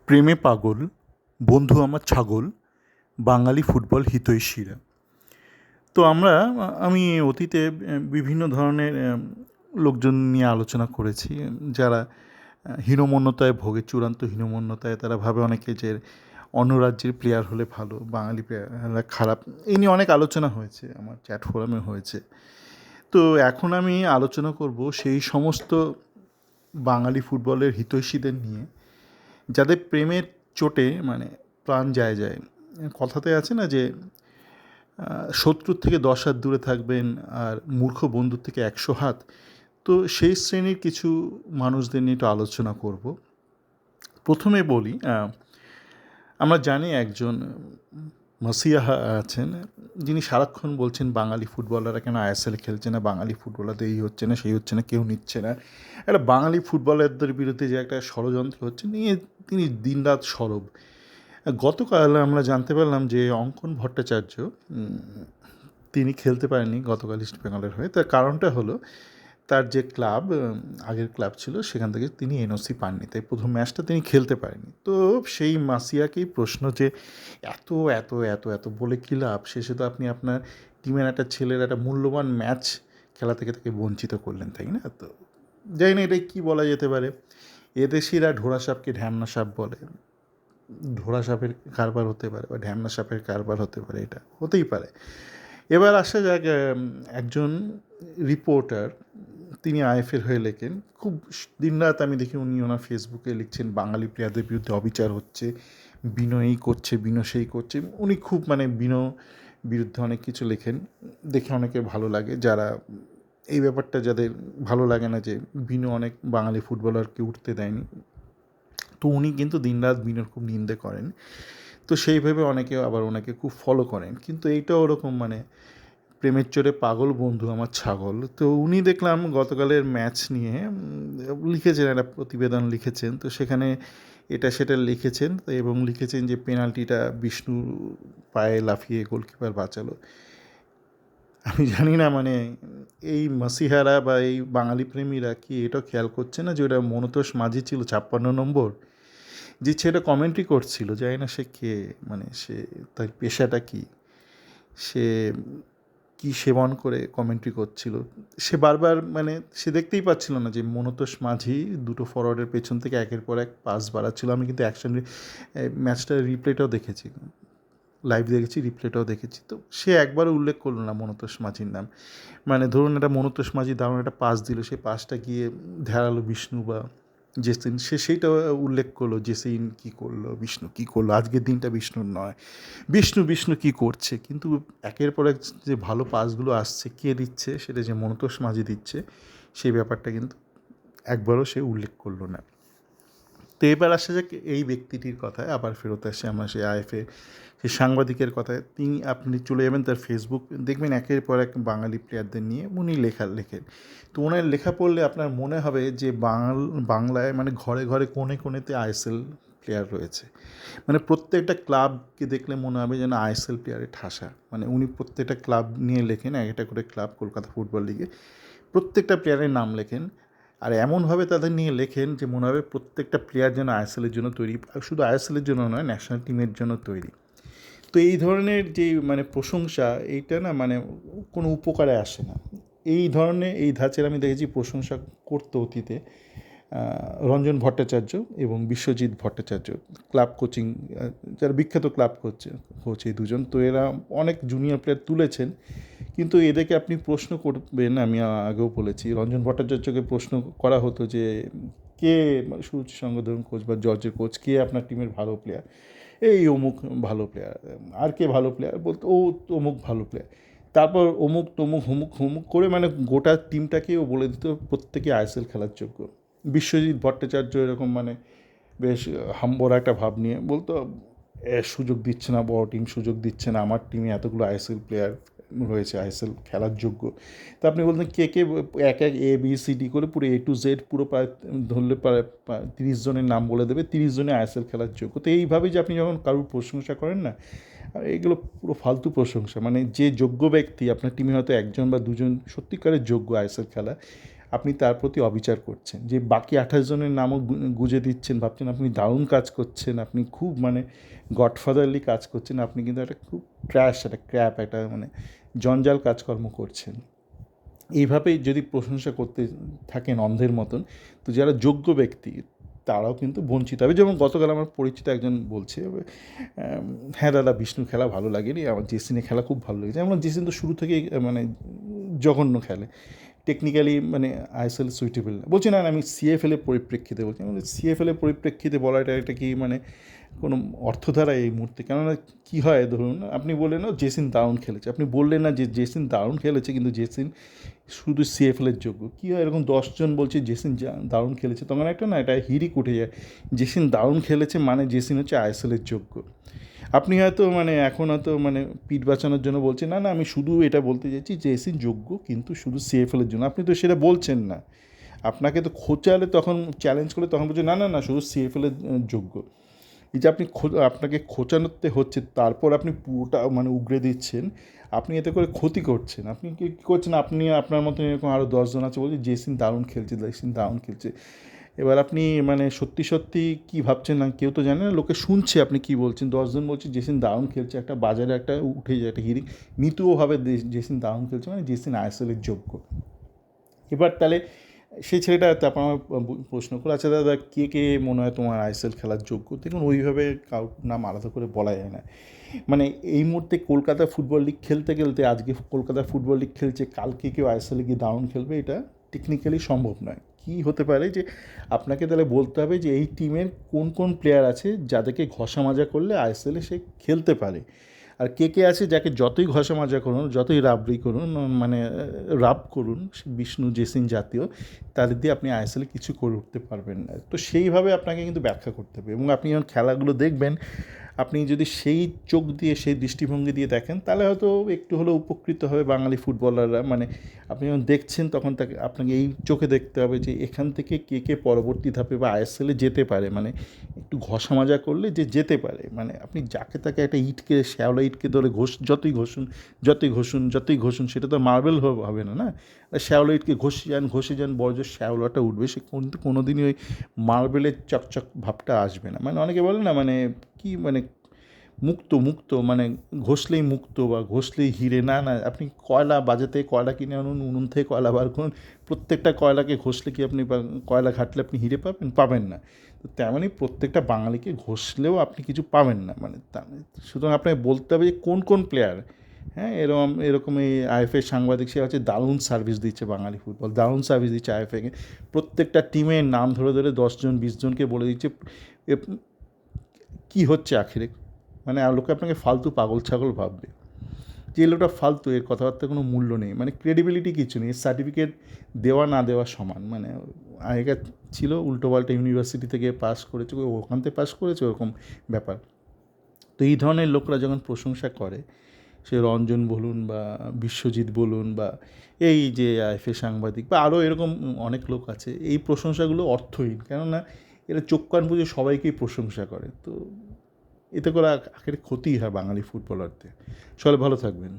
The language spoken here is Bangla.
প্রেমে পাগল, বন্ধু আমার ছাগল, বাঙালি ফুটবল হিতৈষীরা। তো আমি অতীতে বিভিন্ন ধরনের লোকজন নিয়ে আলোচনা করেছি, যারা হীনমন্যতায় ভোগে, চূড়ান্ত হীনমন্যতায়। তারা ভাবে অনেকে যে অন্য রাজ্যের প্লেয়ার হলে ভালো, বাঙালি প্লেয়াররা খারাপ। এই নিয়ে অনেক আলোচনা হয়েছে, আমার চ্যাট ফোরামে হয়েছে। তো এখন আমি আলোচনা করব সেই সমস্ত বাঙালি ফুটবলের হিতৈষীদের নিয়ে, যাদের প্রেমের চোটে প্রাণ যায় যায়। কথাতে আছে না যে শত্রুর থেকে 10 হাত দূরে থাকবেন আর মূর্খ বন্ধুর থেকে 100 হাত। তো সেই শ্রেণীর কিছু মানুষদের নিয়ে একটু আলোচনা করব। প্রথমে বলি, আমরা জানি একজন মাসিয়াহা আছেন, যিনি সারাক্ষণ বলছেন বাঙালি ফুটবলাররা কেন আইএসএল খেলছে না, বাঙালি ফুটবলারদের এই হচ্ছে না, সেই হচ্ছে না, কেউ নিচ্ছে না। একটা বাঙালি ফুটবলারদের বিরুদ্ধে যে একটা ষড়যন্ত্র হচ্ছে নিয়ে তিনি দিনরাত সরব। গতকাল আমরা জানতে পারলাম যে অঙ্কন ভট্টাচার্য, তিনি খেলতে পারেননি গতকাল ইস্ট বেঙ্গলের হয়ে। তার কারণটা হলো, তার যে ক্লাব, আগের ক্লাব ছিল, সেখান থেকে তিনি এনওসি পাননি, তাই প্রথম ম্যাচটা তিনি খেলতে পারেননি। তো সেই মাসিয়াকেই প্রশ্ন যে এত এত এত এত বলে কী লাভ? শেষে তো আপনি আপনার টিমের একটা ছেলের একটা মূল্যবান ম্যাচ খেলা থেকে তাকে বঞ্চিত করলেন, তাই না? তো জানি না এটা কী বলা যেতে পারে। এদেশিরা ঢোড়া সাপকে ঢ্যামনা সাপ বলে। ঢোড়া সাপের কারবার হতে পারে বা ঢ্যামনা সাপের কারবার হতে পারে, এটা হতেই পারে। এবার আসা যাক, একজন রিপোর্টার, তিনি আইএফের হয়ে লেখেন। খুব দিনরাত আমি দেখি উনি ওনার ফেসবুকে লিখছেন বাঙালি প্লেয়ারদের বিরুদ্ধে অবিচার হচ্ছে, বিনো এই করছে, বিনো সেই করছে। উনি খুব বিনো বিরুদ্ধে অনেক কিছু লেখেন, দেখে অনেকে ভালো লাগে। যারা এই ব্যাপারটা, যাদের ভালো লাগে না যে বিনো অনেক বাঙালি ফুটবলারকে উঠতে দেয়নি, তো উনি কিন্তু দিনরাত বিনোর খুব নিন্দে করেন। তো সেইভাবে অনেকে আবার ওনাকে খুব ফলো করেন। কিন্তু এইটাও ওরকম প্রেমের চোরে পাগল, বন্ধু আমার ছাগল। তো উনি দেখলাম গতকালের ম্যাচ নিয়ে লিখেছেন, একটা প্রতিবেদন লিখেছেন। তো সেখানে এটা সেটা লিখেছেন এবং লিখেছেন যে পেনাল্টিটা বিষ্ণু পায়ে লাফিয়ে গোলকিপার বাঁচালো। আমি জানি না এই মাসিহারা বা এই বাঙালি প্রেমীরা কি এটা খেয়াল করছে না যে ওটা মনতোষ মাঝি ছিল 56 নম্বর, যে ছেলেটা কমেন্ট্রি করছিল। জানি না সে কে, সে তার পেশাটা কী, সে কি সেবন করে কমেন্ট্রি করছিল। সে বারবার সে দেখতেই পাচ্ছিল না যে মনতোষ মাঝি দুটো ফরওয়ার্ডের পেছন থেকে একের পর এক পাস বাড়াচ্ছিল। আমি কিন্তু একসঙ্গে ম্যাচটার রিপ্লেটাও দেখেছি, লাইভ দেখেছি, রিপ্লেটাও দেখেছি। তো সে একবারও উল্লেখ করলো না মনতোষ মাঝির নাম। ধরুন একটা মনতোষ মাঝি দারুণ একটা পাস দিল, সেই পাসটা গিয়ে ধারালো বিষ্ণু বা জেসিন, সে সেইটা উল্লেখ করলো, জেসিন কী করলো, বিষ্ণু কী করলো, আজকের দিনটা বিষ্ণুর নয়, বিষ্ণু বিষ্ণু কী করছে। কিন্তু একের পর এক যে ভালো পাসগুলো আসছে, কে দিচ্ছে, সেটা যে মনতোষ মাঝি দিচ্ছে, সেই ব্যাপারটা কিন্তু একবারও সে উল্লেখ করলো না। তো এবার আসা যাক এই ব্যক্তিটির কথায়, আবার ফেরত আসে আমরা সেই আইএফএ সেই সাংবাদিকের কথায়। আপনি চলে যাবেন তার ফেসবুক, দেখবেন একের পর এক বাঙালি প্লেয়ারদের নিয়ে উনি লেখেন। তো ওনার লেখা পড়লে আপনার মনে হবে যে বাংলায় ঘরে ঘরে কোণে কোণেতে আইএসএল প্লেয়ার রয়েছে। প্রত্যেকটা ক্লাবকে দেখলে মনে হবে যেন আইএসএল প্লেয়ারের ঠাসা। উনি প্রত্যেকটা ক্লাব নিয়ে লেখেন, একটা করে ক্লাব, কলকাতা ফুটবল লিগে প্রত্যেকটা প্লেয়ারের নাম লেখেন। আর এমনভাবে তাদের নিয়ে লেখেন যে মনে হবে প্রত্যেকটা প্লেয়ার যেন আইএসএলের জন্য তৈরি, শুধু আইএসএলের জন্য নয়, ন্যাশনাল টিমের জন্য তৈরি। তো এই ধরনের যে প্রশংসা, এইটা না কোনো উপকারে আসে না। এই ধরনের এই ধাঁচের আমি দেখেছি প্রশংসা করতে অতীতে রঞ্জন ভট্টাচার্য এবং বিশ্বজিৎ ভট্টাচার্য, ক্লাব কোচিং, যারা বিখ্যাত ক্লাব কোচ, এই দুজন। তো এরা অনেক জুনিয়র প্লেয়ার তুলেছেন, কিন্তু এদেরকে আপনি প্রশ্ন করবেন, আমি আগেও বলেছি, রঞ্জন ভট্টাচার্যকে প্রশ্ন করা হতো যে কে সুরুচি সঙ্গ ধরুন কোচ বা জর্জের কোচ, কে আপনার টিমের ভালো প্লেয়ার? এই অমুক ভালো প্লেয়ার। আর কে ভালো প্লেয়ার? বলতো ও অমুক ভালো প্লেয়ার। তারপর অমুক তমুক হুমুক হুমুক করে গোটা টিমটাকেও বলে দিত প্রত্যেকে আইএসএল খেলার যোগ্য। বিশ্বজিৎ ভট্টাচার্য এরকম বেশ হাম্বর একটা ভাব নিয়ে বলতো, সুযোগ দিচ্ছে না, বড় টিম সুযোগ দিচ্ছে না, আমার টিমে এতগুলো আইএসএল প্লেয়ার রয়েছে আইএসএল খেলার যোগ্য। তো আপনি বলতেন কে কে, এক এক ABCD করে পুরো A to Z পুরো প্রায় ধরলে প্রায় 30 জনের নাম বলে দেবে, 30 জনে আইএসএল খেলার যোগ্য। তো এইভাবে যে আপনি যখন কারোর প্রশংসা করেন না, এগুলো পুরো ফালতু প্রশংসা। যে যোগ্য ব্যক্তি, আপনার টিমে হয়তো একজন বা দুজন সত্যিকারের যোগ্য আইএসএল খেলা, আপনি তার প্রতি অবিচার করছেন। যে বাকি 28 জনের নামও গুঁজে দিচ্ছেন, ভাবছেন আপনি দারুণ কাজ করছেন, আপনি খুব মানে গডফাদারলি কাজ করছেন, আপনি কিন্তু একটা খুব ট্র্যাশ, একটা ক্র্যাপ, একটা মানে জঞ্জাল কাজকর্ম করছেন। এইভাবেই যদি প্রশংসা করতে থাকেন অন্ধের মতন, তো যারা যোগ্য ব্যক্তি তারাও কিন্তু বঞ্চিত হবে। যেমন গতকাল আমার পরিচিত একজন বলছে, হ্যাঁ দাদা, বিষ্ণু খেলা ভালো লাগেনি, আমার জেসিনে খেলা খুব ভালো লেগেছে। আমার জেসিন তো শুরু থেকেই মানে জঘন্য খেলে, টেকনিক্যালি মানে আইএসএল সুইটেবল না। বলছি না আমি সিএফএল এর পরিপ্রেক্ষিতে বলছি। মানে সিএফএল এর পরিপ্রেক্ষিতে বলাটা এটা কি মানে কোনো অর্থধারা এই মুহূর্তে? কেননা কী হয়, ধরুন আপনি বললেন না জেসিন দারুণ খেলেছে, আপনি বললেন না যে জেসিন দারুণ খেলেছে কিন্তু জেসিন শুধু সিএফএলের যোগ্য। কী হয়, এরকম 10 জন বলছে জেসিন দারুণ খেলেছে, তখন একটা না এটা হিড়িক উঠে যায়, জেসিন দারুণ খেলেছে মানে জেসিন হচ্ছে আইএসএলের যোগ্য। আপনি হয়তো মানে এখন হয়তো মানে পিঠ বাঁচানোর জন্য বলছেন, না না আমি শুধু এটা বলতে চাইছি জেসিন যোগ্য কিন্তু শুধু সিএফএলের জন্য। আপনি তো সেটা বলছেন না, আপনাকে তো খোঁচালে, তখন চ্যালেঞ্জ করলে তখন বলছে না না না শুধু সিএফএলের যোগ্য। এই যে আপনি আপনাকে খোঁচানোতে হচ্ছে, তারপর আপনি পুরোটা মানে উগড়ে দিচ্ছেন, আপনি এতে করে ক্ষতি করছেন। আপনি কী করছেন, আপনি আপনার মতন এরকম আরও 10 জন আছে বলছে জেসিন দারুণ খেলছে, জেসিন দারুণ খেলছে। এবার আপনি মানে সত্যি সত্যি কী ভাবছেন না কেউ তো জানে না, লোকে শুনছে আপনি কী বলছেন। 10 জন বলছে জেসিন দারুণ খেলছে, একটা বাজারে একটা উঠে যায় একটা হিড়িক, নিতুভাবে জেসিন দারুণ খেলছে মানে জেসিন আইএসএলের যোগ্য। এবার তাহলে সেই ছেলেটা তারপর আমার প্রশ্ন করে, আচ্ছা দাদা কে কে মনে হয় তোমার আইএসএল খেলার যোগ্য? দেখুন ওইভাবে কারোর নাম আলাদা করে বলা যায় না। মানে এই মুহূর্তে কলকাতা ফুটবল লিগ খেলতে খেলতে, আজকে কলকাতা ফুটবল লিগ খেলছে, কালকে কেউ আইএসএলে গিয়ে দারুণ খেলবে, এটা টেকনিক্যালি সম্ভব নয়। কী হতে পারে যে আপনাকে তাহলে বলতে হবে যে এই টিমের কোন কোন প্লেয়ার আছে যাদেরকে ঘষা মাজা করলে আইএসএলে সে খেলতে পারে, আর কে কে আছে যাকে যতই ঘষা মাজা করুন, যতই রাবড়ি করুন, মানে রাব করুন, বিষ্ণু জেসিন জাতীয়, তাদের দিয়ে আপনি আইএসএলে কিছু করে উঠতে পারবেন না। তো সেইভাবে আপনাকে কিন্তু ব্যাখ্যা করতে হবে, এবং আপনি যখন খেলাগুলো দেখবেন, আপনি যদি সেই চোখ দিয়ে, সেই দৃষ্টিভঙ্গি দিয়ে দেখেন, তাহলে হয়তো একটু হলেও উপকৃত হবে বাঙালি ফুটবলাররা। মানে আপনি যখন দেখছেন তখন আপনাকে এই চোখে দেখতে হবে যে এখান থেকে কে কে পরবর্তী ধাপে বা আইএসএলে যেতে পারে, মানে একটু ঘষা মাজা করলে যে যেতে পারে। মানে আপনি যাকে তাকে একটা ইটকে, শ্যাওলা ইটকে ধরে যতই ঘষুন, যতই ঘষুন, সেটা তো মার্বেল হবে না, না? শ্যাওলা ইটকে ঘষে যান, বড় শ্যাওলাটা উঠবে, সে কিন্তু কোনো দিনই ওই মার্বেলের চকচক ভাবটা আসবে না। মানে অনেকে বলে না মানে কি মানে মুক্ত মানে ঘষলেই মুক্ত বা ঘষলেই হিরে, না না, আপনি কয়লা বাজাতে কয়লা কিনে আনুন, উনুন থেকে কয়লা বার করুন, প্রত্যেকটা কয়লাকে ঘষলে কি আপনি কয়লা ঘাটলে আপনি হিরে পাবেন না। তো তেমনই প্রত্যেকটা বাঙালিকে ঘষলেও আপনি কিছু পাবেন না। মানে সুতরাং আপনাকে বলতে হবে যে কোন কোন প্লেয়ার, হ্যাঁ এরকম এই আইএফএ সাংবাদিক, সে হচ্ছে দারুণ সার্ভিস দিচ্ছে বাঙালি ফুটবল, দারুণ সার্ভিস দিচ্ছে আইএফএকে। প্রত্যেকটা টিমের নাম ধরে ধরে 10 জন 20 জনকে বলে দিচ্ছে কী হচ্ছে আখেরে। মানে লোকে আপনাকে ফালতু পাগল ছাগল ভাববে, যে লোকটা ফালতু, এর কথাবার্তা কোনো মূল্য নেই, মানে ক্রেডিবিলিটি কিছু নেই, সার্টিফিকেট দেওয়া না দেওয়া সমান। মানে আগেকার ছিল উল্টোপাল্টা ইউনিভার্সিটি থেকে পাস করেছে, ওখান থেকে পাস করেছে, ওরকম ব্যাপার। তো এই ধরনের লোকরা যখন প্রশংসা করে, সে রঞ্জন বলুন বা বিশ্বজিৎ বলুন বা এই যে আইএফএ সাংবাদিক বা আরও এরকম অনেক লোক আছে, এই প্রশংসাগুলো অর্থহীন। কেননা এরা চোখ কান বুঝে সবাইকেই প্রশংসা করে, তো এতে করে আখেরে ক্ষতিই হয় বাঙালি ফুটবলারদের। সবাই ভালো থাকবেন।